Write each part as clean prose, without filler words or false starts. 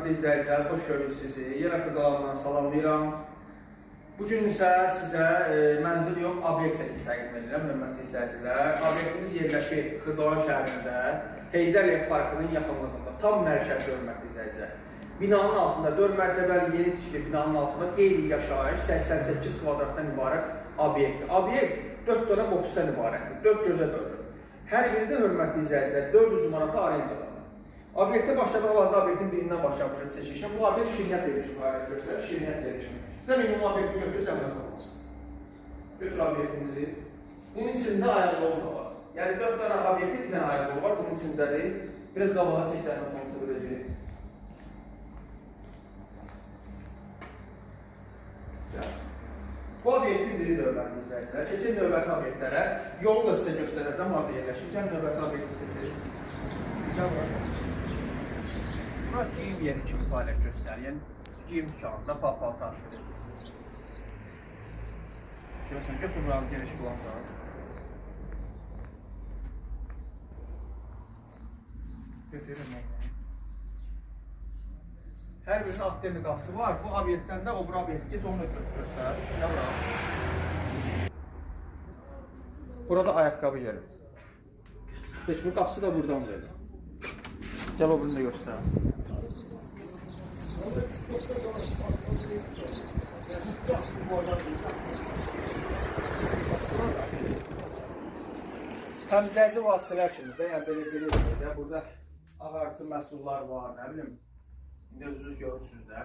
hörmətli izləyicilər, xoş gördük sizi. Yenə Xırdalandan salamlayıram. Bugün isə sizə mənzil yox, obyekt çəkimi təqdim edirəm, hörmətli izləyicilər. Obyektimiz yerləşir Xırdalan şəhərində, Heydər Əliyev Parkının yaxınlığında, tam mərkəzdə, hörmətli izləyicilər. Binanın altında 4 mərtəbəli yeni tikili binanın altında qeyri-yaşayış 88 kvadratdan ibarət obyektdir. Obyekt 4 dənə boksdan ibarətdir, 4 gözə bölünür. Hər biri də hörmətli izləyicilər 400 manata arendadır. Obyektə başladığı hal-hazırda obyektin birindən başlamışıq çəkişən. Bu obyekt şirniyyat yerləşmə göstərir, şirniyyat yerləşmə. Nə minimum obyekti götürür, zəhmət olmasın. Götür obyektimizi. Bunun içində ayaqlolu da var. Yəni 4 dənə obyektin 2 dənə ayaqlolu var, bunun içindədir. Biraz qabağa çək, zəhmət olmasa biləcəyik. Bu obyektin biri növbəti izləyicilər. Keçin növbəti obyektlərə. Yolu da sizə göstərəcəm, harada yerləşir. Gəl növbəti obyekti çəkək. Gəl bura. Bura geyim yeri kimi fəaliyyət göstərir. Yəni, geyim dükanında pal-paltar. Görürsən, götür buranı geniş bulanlar. Götürürüm. Hər birinin aktivli qapısı var. Bu obyektdən də o bura obyekti geç, onu da göstərir. Gəl bura. Burada ayaqqabı yeri. Seçmir qapısı da buradan verir. Gəl o birini də göstərir. Təmizləyici vasitələr kimi də, yəni belə görürsünüz də, burada ağartıcı məhsullar var, nə bilim, indi özünüz görürsünüz də,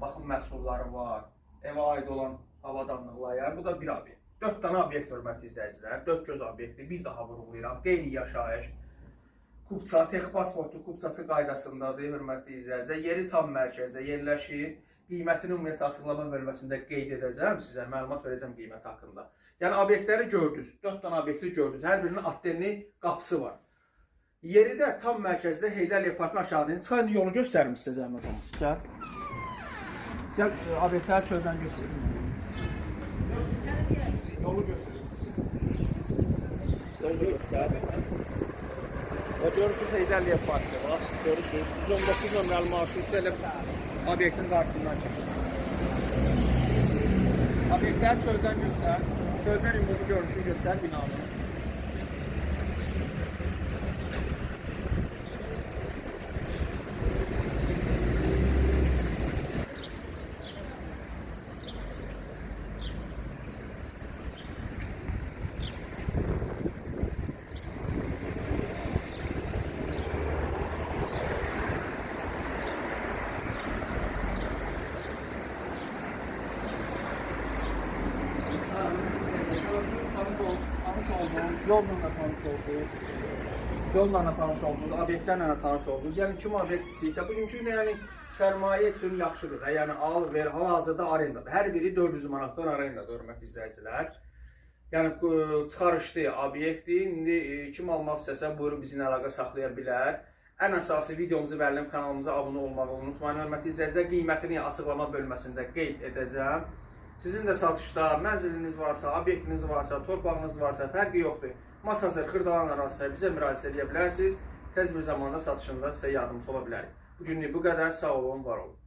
baxım məhsulları var, evə aid olan avadanlıqlar, yəni bu da bir obyekt. 4 dənə obyekt hörmətli izləyicilər, 4 göz obyekti, bir daha vurğulayıram, qeyri-yaşayış, Kupça, tex pasportu Kupçası qaydasındadır, hörmətli izləyicilər, yeri tam mərkəzdə yerləşir, qiymətini ümumiyyətlə açıqlama bölməsində qeyd edəcəm, sizə məlumat verəcəm qiymət haqqında. Yəni, obyektləri gördünüz, 4 dənə obyekti gördünüz, hər birinin attenli qapısı var. Yeri də tam mərkəzdə Heydər Əliyev Parkının aşağıdayın. Çıxan yolu göstərim sizə zəhmət olmasın. Gəl. Gəl, obyektləri çöldən göstərim. Yolu göstərim. Yolu göstərim. Və görürsünüz Heydər Əliyev Parkı var. Görürsünüz, 119 nömrəli marşrutda elə obyektin qarşısından keçir. Obyektləri çöldən göstər. Çöldən ümumi görünüşünü göstər binanın. Yolla da tanış oldunuz, obyektlərlə də tanış oldunuz. Yəni, kim obyekt istəyirsə, bugünkü gün yəni, sərmayə üçün yaxşıdır da. Yəni, al, ver, hal-hazırda arendadır. Hər biri 400 manatdan arendadır, hörmətli izləyicilər. Yəni, çıxarışlı obyektdir. İndi kim almaq istəsə, buyurun bizimlə əlaqə saxlaya bilər. Ən əsası videomuzu bəyənib kanalımıza abunə olmağı unutmayın. Hörmətli izləyicilər, qiymətini açıqlama bölməsində qeyd edəcəm. Sizin də satışda mənziliniz varsa, obyektiniz varsa, torpağınız varsa, fərqi yoxdur. Masazır, Xırdalan ərazisində bizə müraciət edə bilərsiniz. Tez bir zamanda satışında sizə yardımcı ola bilərik. Bugünlük bu qədər. Sağ olun, var olun.